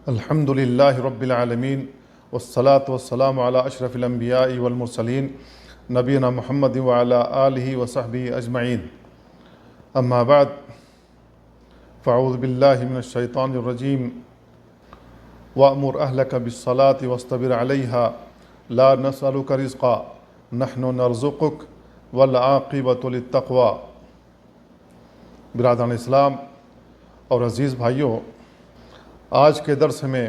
الحمد للہ رب العالمین والصلاة والسلام علی اشرف الانبیاء والمرسلین نبینا محمد وعلی آلہ وصحبہ اجمعین اما بعد فاعوذ باللہ من الشیطان الرجیم وأمر أهلك بالصلاة واصطبر عليها لا نسألك رزقا نحن نرزقك والعاقبۃ للتقوی۔ برادران اسلام اور عزیز بھائیوں، آج کے درس میں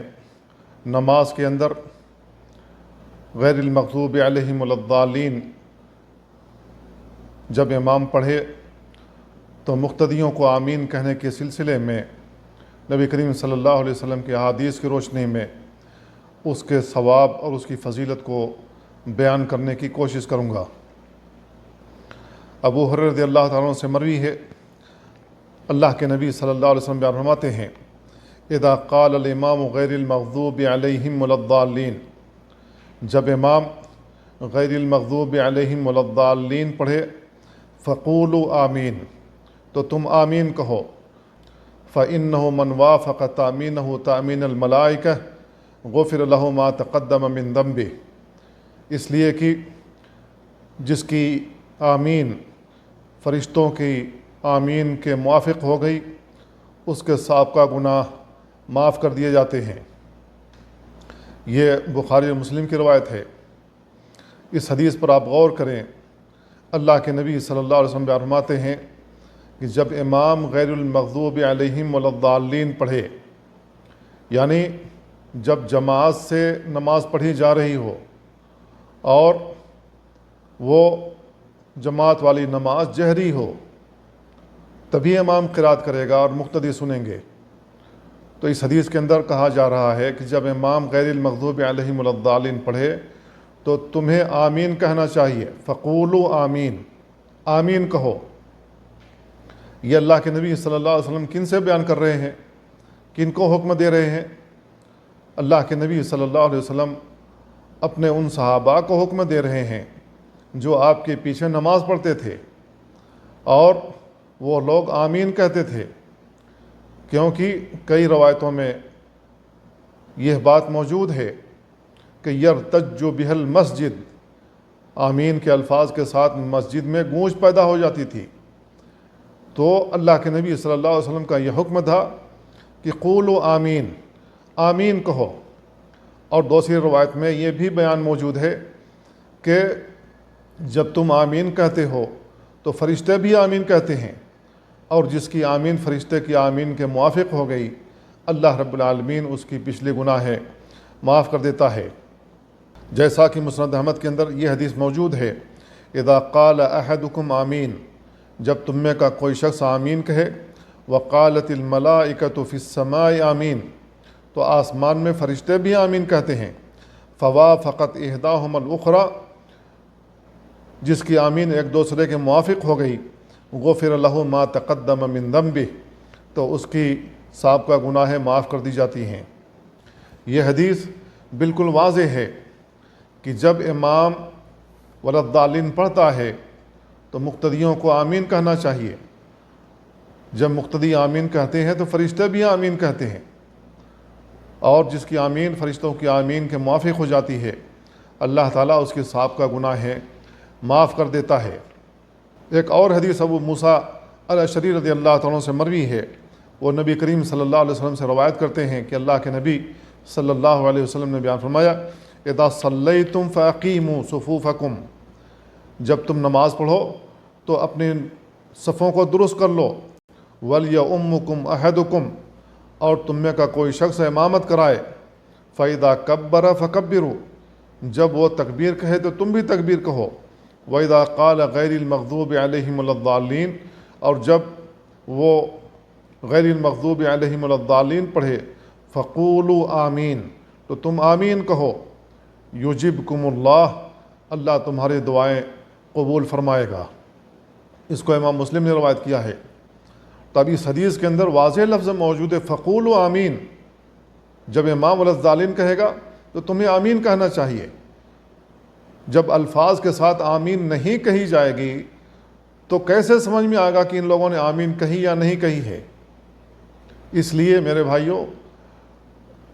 نماز کے اندر غیر المغضوب علیہم ولا الضالین جب امام پڑھے تو مقتدیوں کو آمین کہنے کے سلسلے میں نبی کریم صلی اللہ علیہ وسلم کی احادیث کی روشنی میں اس کے ثواب اور اس کی فضیلت کو بیان کرنے کی کوشش کروں گا۔ ابو ہریرہ رضی اللہ تعالیٰ عنہ سے مروی ہے، اللہ کے نبی صلی اللہ علیہ وسلم بیان فرماتے ہیں اذا قال الامام غیر المغضوب علیہم ولا الضالین، جب امام غیر المغضوب علیہم ولا الضالین پڑھے فقولوا آمین، تو تم آمین کہو۔ فإنه من وافق تأمینه تأمین الملائکہ غفر له ما تقدم من ذنبہ، اس لیے کہ جس کی آمین فرشتوں کی آمین کے موافق ہو گئی اس کے سابقہ گناہ معاف کر دیے جاتے ہیں۔ یہ بخاری اور مسلم کی روایت ہے۔ اس حدیث پر آپ غور کریں، اللہ کے نبی صلی اللہ علیہ وسلم بیان فرماتے ہیں کہ جب امام غیر المغضوب علیہم ولا الضالین پڑھے، یعنی جب جماعت سے نماز پڑھی جا رہی ہو اور وہ جماعت والی نماز جہری ہو، تبھی امام قرات کرے گا اور مقتدی سنیں گے۔ تو اس حدیث کے اندر کہا جا رہا ہے کہ جب امام غیر المغضوب علیہم ولا الضالین پڑھے تو تمہیں آمین کہنا چاہیے۔ فقولوا آمین، آمین کہو۔ یہ اللہ کے نبی صلی اللہ علیہ وسلم کن سے بیان کر رہے ہیں، کن کو حکم دے رہے ہیں؟ اللہ کے نبی صلی اللہ علیہ وسلم اپنے ان صحابہ کو حکم دے رہے ہیں جو آپ کے پیچھے نماز پڑھتے تھے، اور وہ لوگ آمین کہتے تھے، کیونکہ کئی روایتوں میں یہ بات موجود ہے کہ یرتج بہ المسجد، آمین کے الفاظ کے ساتھ مسجد میں گونج پیدا ہو جاتی تھی۔ تو اللہ کے نبی صلی اللہ علیہ وسلم کا یہ حکم تھا کہ قولوا آمین، آمین کہو۔ اور دوسری روایت میں یہ بھی بیان موجود ہے کہ جب تم آمین کہتے ہو تو فرشتے بھی آمین کہتے ہیں، اور جس کی آمین فرشتے کی آمین کے موافق ہو گئی اللہ رب العالمین اس کی پچھلے گناہ معاف کر دیتا ہے۔ جیسا کہ مسند احمد کے اندر یہ حدیث موجود ہے اذا قال احدکم آمین، جب تم میں کا کوئی شخص آمین کہے وقالت الملائکۃ فی السماء آمین، تو آسمان میں فرشتے بھی آمین کہتے ہیں۔ فوافقت احداہم الاخری، جس کی آمین ایک دوسرے کے موافق ہو گئی غفر لہ ما تقدم من ذنبہ، تو اس کی سابقہ گناہ معاف کر دی جاتی ہیں۔ یہ حدیث بالکل واضح ہے کہ جب امام ولا الضالین پڑھتا ہے تو مقتدیوں کو آمین کہنا چاہیے۔ جب مقتدی آمین کہتے ہیں تو فرشتے بھی آمین کہتے ہیں، اور جس کی آمین فرشتوں کی آمین کے موافق ہو جاتی ہے اللہ تعالیٰ اس کے سابقہ گناہ معاف کر دیتا ہے۔ ایک اور حدیث ابو موسیٰ الاشعری رضی اللہ تعالیٰ عنہ سے مروی ہے، وہ نبی کریم صلی اللہ علیہ وسلم سے روایت کرتے ہیں کہ اللہ کے نبی صلی اللہ علیہ وسلم نے بیان فرمایا اذا صلیتم فاقیموا صفوفکم، جب تم نماز پڑھو تو اپنے صفوں کو درست کر لو۔ وَلْيَؤُمُّكُمْ أَحَدُكُمْ، اور تم میں کا کوئی شخص امامت کرائے۔ فَإِذَا كَبَّرَ فَكَبِّرُوا، جب وہ تکبیر کہے تو تم بھی تکبیر کہو۔ وَإِذَا قَالَ غَيْرِ الْمَغْضُوبِ عَلَيْهِمْ وَلَا الضَّالِّينَ، اور جب وہ غیر المغضوب علیہم ولا الضالین پڑھے فقولوا آمین، تو تم آمین کہو۔ یجبکم اللہ، اللہ تمہاری دعائیں قبول فرمائے گا۔ اس کو امام مسلم نے روایت کیا ہے۔ تو اب اس حدیث کے اندر واضح لفظ موجود ہے فقولوا آمین، جب امام ولا الضالین کہے گا تو تمہیں آمین کہنا چاہیے۔ جب الفاظ کے ساتھ آمین نہیں کہی جائے گی تو کیسے سمجھ میں آئے گا کہ ان لوگوں نے آمین کہی یا نہیں کہی ہے؟ اس لیے میرے بھائیوں،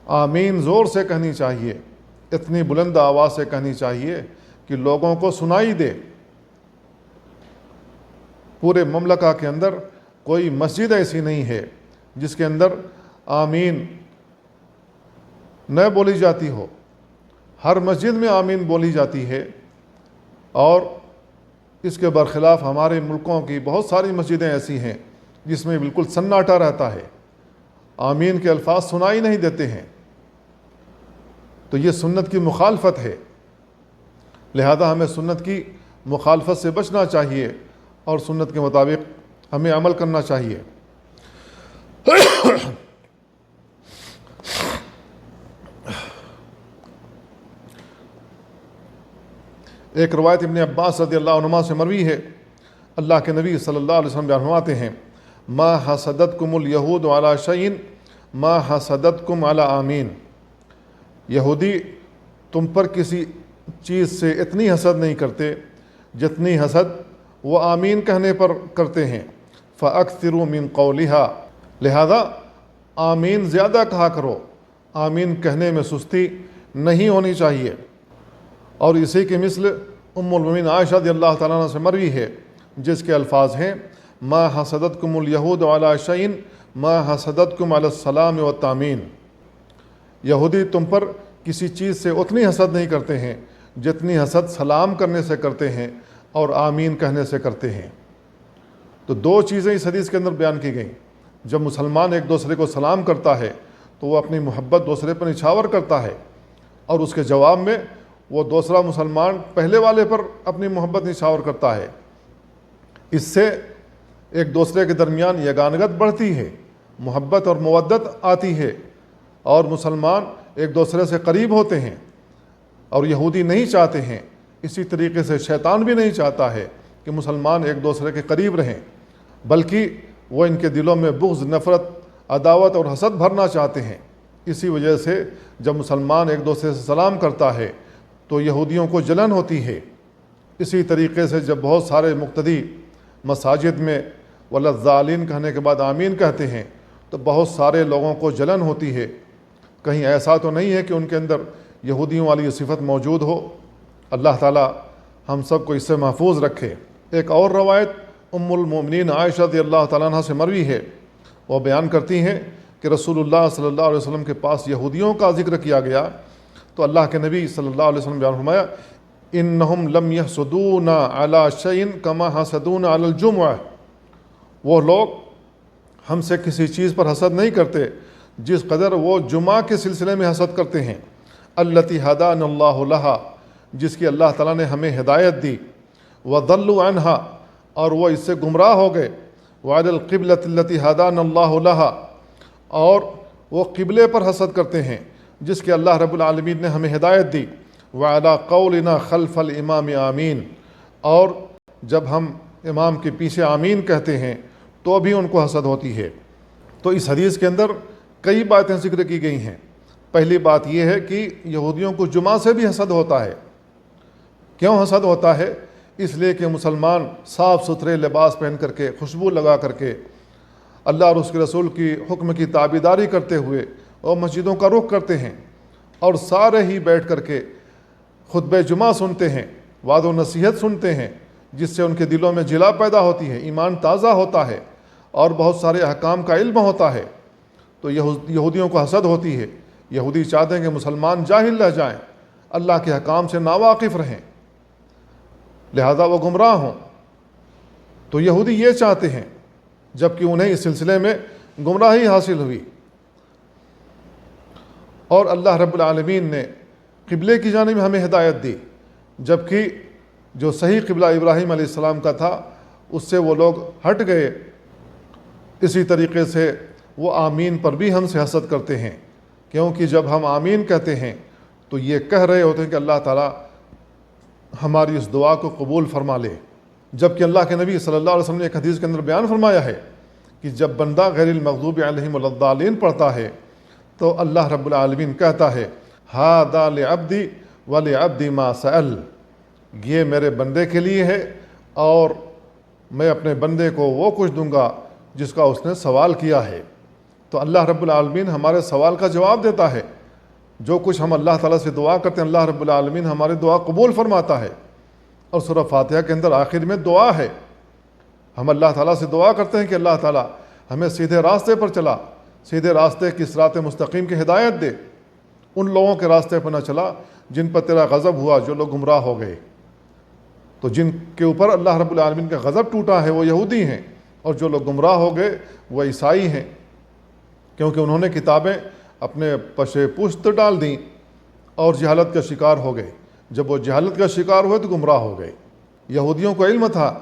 آمین زور سے کہنی چاہیے، اتنی بلند آواز سے کہنی چاہیے کہ لوگوں کو سنائی دے۔ پورے مملکہ کے اندر کوئی مسجد ایسی نہیں ہے جس کے اندر آمین نہ بولی جاتی ہو، ہر مسجد میں آمین بولی جاتی ہے۔ اور اس کے برخلاف ہمارے ملکوں کی بہت ساری مسجدیں ایسی ہیں جس میں بالکل سناٹا رہتا ہے، آمین کے الفاظ سنائی نہیں دیتے ہیں۔ تو یہ سنت کی مخالفت ہے، لہذا ہمیں سنت کی مخالفت سے بچنا چاہیے اور سنت کے مطابق ہمیں عمل کرنا چاہیے۔ ایک روایت ابن عباس رضی اللہ عنہما سے مروی ہے، اللہ کے نبی صلی اللہ علیہ وسلم بیان فرماتے ہیں، ما حسدتکم الیہود علی شیء ما حسدتکم علی آمین۔ یہودی تم پر کسی چیز سے اتنی حسد نہیں کرتے جتنی حسد وہ آمین کہنے پر کرتے ہیں، فاکثروا من قولھا، لہذا آمین زیادہ کہا کرو، آمین کہنے میں سستی نہیں ہونی چاہیے۔ اور اسی کے مثل ام المؤمنین عائشہ رضی اللہ تعالیٰ عنہ سے مروی ہے جس کے الفاظ ہیں، ما حسدتکم الیہود علی شیء ما حسدتکم علی السلام والتامین۔ یہودی تم پر کسی چیز سے اتنی حسد نہیں کرتے ہیں جتنی حسد سلام کرنے سے کرتے ہیں اور آمین کہنے سے کرتے ہیں۔ تو دو چیزیں اس حدیث کے اندر بیان کی گئیں۔ جب مسلمان ایک دوسرے کو سلام کرتا ہے تو وہ اپنی محبت دوسرے پر نچھاور کرتا ہے، اور اس کے جواب میں وہ دوسرا مسلمان پہلے والے پر اپنی محبت نچھاور کرتا ہے۔ اس سے ایک دوسرے کے درمیان یگانگت بڑھتی ہے، محبت اور مودت آتی ہے، اور مسلمان ایک دوسرے سے قریب ہوتے ہیں۔ اور یہودی نہیں چاہتے ہیں، اسی طریقے سے شیطان بھی نہیں چاہتا ہے کہ مسلمان ایک دوسرے کے قریب رہیں، بلکہ وہ ان کے دلوں میں بغض، نفرت، عداوت اور حسد بھرنا چاہتے ہیں۔ اسی وجہ سے جب مسلمان ایک دوسرے سے سلام کرتا ہے تو یہودیوں کو جلن ہوتی ہے۔ اسی طریقے سے جب بہت سارے مقتدی مساجد میں وَلَضَّالِينَ کہنے کے بعد آمین کہتے ہیں تو بہت سارے لوگوں کو جلن ہوتی ہے۔ کہیں ایسا تو نہیں ہے کہ ان کے اندر یہودیوں والی یہ صفت موجود ہو؟ اللہ تعالی ہم سب کو اس سے محفوظ رکھے۔ ایک اور روایت ام المؤمنین عائشہ رضی اللہ تعالیٰ عنہ سے مروی ہے، وہ بیان کرتی ہیں کہ رسول اللہ صلی اللہ علیہ وسلم کے پاس یہودیوں کا ذکر کیا گیا تو اللہ کے نبی صلی اللہ علیہ وسلم بیان فرمایا، انہم لم یحسدونا علی شیء کما حسدونا علی الجمعہ۔ وہ لوگ ہم سے کسی چیز پر حسد نہیں کرتے جس قدر وہ جمعہ کے سلسلے میں حسد کرتے ہیں، التی ہدانا اللہ لہا، جس کی اللہ تعالیٰ نے ہمیں ہدایت دی، وضلوا عنہا، اور وہ اس سے گمراہ ہو گئے، وعلی القبلۃ التی ہدانا اللہ لہا، اور وہ قبلے پر حسد کرتے ہیں جس کے اللہ رب العالمین نے ہمیں ہدایت دی، وعلی قولنا خلف الامام آمین، اور جب ہم امام کے پیچھے آمین کہتے ہیں تو بھی ان کو حسد ہوتی ہے۔ تو اس حدیث کے اندر کئی باتیں ذکر کی گئی ہیں۔ پہلی بات یہ ہے کہ یہودیوں کو جمعہ سے بھی حسد ہوتا ہے۔ کیوں حسد ہوتا ہے؟ اس لیے کہ مسلمان صاف ستھرے لباس پہن کر کے، خوشبو لگا کر کے، اللہ اور اس کے رسول کی حکم کی تابعداری کرتے ہوئے اور مسجدوں کا رخ کرتے ہیں، اور سارے ہی بیٹھ کر کے خطبہ جمعہ سنتے ہیں، وعظ و نصیحت سنتے ہیں، جس سے ان کے دلوں میں جلا پیدا ہوتی ہے، ایمان تازہ ہوتا ہے اور بہت سارے احکام کا علم ہوتا ہے۔ تو یہودیوں کو حسد ہوتی ہے۔ یہودی چاہتے ہیں کہ مسلمان جاہل رہ جائیں، اللہ کے احکام سے ناواقف رہیں، لہذا وہ گمراہ ہوں۔ تو یہودی یہ چاہتے ہیں، جبکہ انہیں اس سلسلے میں گمراہی حاصل ہوئی۔ اور اللہ رب العالمین نے قبلے کی جانب ہمیں ہدایت دی، جبکہ جو صحیح قبلہ ابراہیم علیہ السلام کا تھا اس سے وہ لوگ ہٹ گئے۔ اسی طریقے سے وہ آمین پر بھی ہم سے حسد کرتے ہیں، کیونکہ جب ہم آمین کہتے ہیں تو یہ کہہ رہے ہوتے ہیں کہ اللہ تعالیٰ ہماری اس دعا کو قبول فرما لے۔ جبکہ اللہ کے نبی صلی اللہ علیہ وسلم نے ایک حدیث کے اندر بیان فرمایا ہے کہ جب بندہ غیر المغضوب علیہم ولا الضالین پڑھتا ہے تو اللہ رب العالمین کہتا ہے، ھذا لعبدی ولعبدی ما سأل، یہ میرے بندے کے لیے ہے اور میں اپنے بندے کو وہ کچھ دوں گا جس کا اس نے سوال کیا ہے۔ تو اللہ رب العالمین ہمارے سوال کا جواب دیتا ہے۔ جو کچھ ہم اللہ تعالیٰ سے دعا کرتے ہیں اللہ رب العالمین ہماری دعا قبول فرماتا ہے۔ اور سورہ فاتحہ کے اندر آخر میں دعا ہے، ہم اللہ تعالیٰ سے دعا کرتے ہیں کہ اللہ تعالیٰ ہمیں سیدھے راستے پر چلا، سیدھے راستے کی صراط مستقیم کی ہدایت دے، ان لوگوں کے راستے پر نہ چلا جن پر تیرا غضب ہوا، جو لوگ گمراہ ہو گئے۔ تو جن کے اوپر اللہ رب العالمین کا غضب ٹوٹا ہے وہ یہودی ہیں، اور جو لوگ گمراہ ہو گئے وہ عیسائی ہیں، کیونکہ انہوں نے کتابیں اپنے پشے پشت ڈال دیں اور جہالت کا شکار ہو گئے۔ جب وہ جہالت کا شکار ہوئے تو گمراہ ہو گئے۔ یہودیوں کو علم تھا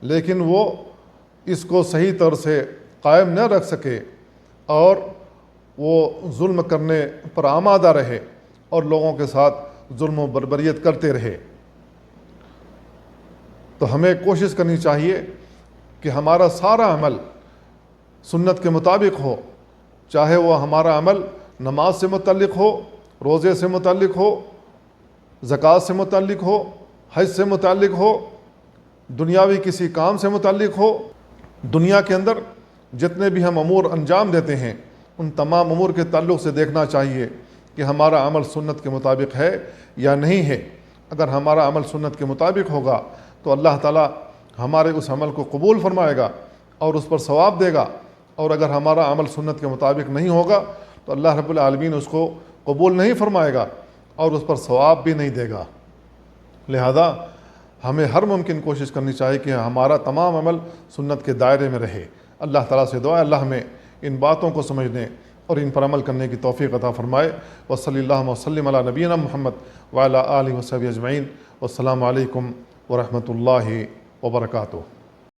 لیکن وہ اس کو صحیح طور سے قائم نہ رکھ سکے، اور وہ ظلم کرنے پر آمادہ رہے اور لوگوں کے ساتھ ظلم و بربریت کرتے رہے۔ تو ہمیں کوشش کرنی چاہیے کہ ہمارا سارا عمل سنت کے مطابق ہو، چاہے وہ ہمارا عمل نماز سے متعلق ہو، روزے سے متعلق ہو، زکوٰۃ سے متعلق ہو، حج سے متعلق ہو، دنیاوی کسی کام سے متعلق ہو۔ دنیا کے اندر جتنے بھی ہم امور انجام دیتے ہیں ان تمام امور کے تعلق سے دیکھنا چاہیے کہ ہمارا عمل سنت کے مطابق ہے یا نہیں ہے۔ اگر ہمارا عمل سنت کے مطابق ہوگا تو اللہ تعالیٰ ہمارے اس عمل کو قبول فرمائے گا اور اس پر ثواب دے گا، اور اگر ہمارا عمل سنت کے مطابق نہیں ہوگا تو اللہ رب العالمین اس کو قبول نہیں فرمائے گا اور اس پر ثواب بھی نہیں دے گا۔ لہذا ہمیں ہر ممکن کوشش کرنی چاہیے کہ ہمارا تمام عمل سنت کے دائرے میں رہے۔ اللہ تعالیٰ سے دعا ہے اللہ ہمیں ان باتوں کو سمجھنے اور ان پر عمل کرنے کی توفیق عطا فرمائے۔ وصلی اللہ وسلم علی نبینا محمد وعلی آلہ وصحبہ اجمعین۔ والسلام علیکم ورحمۃ اللہ وبرکاتہ۔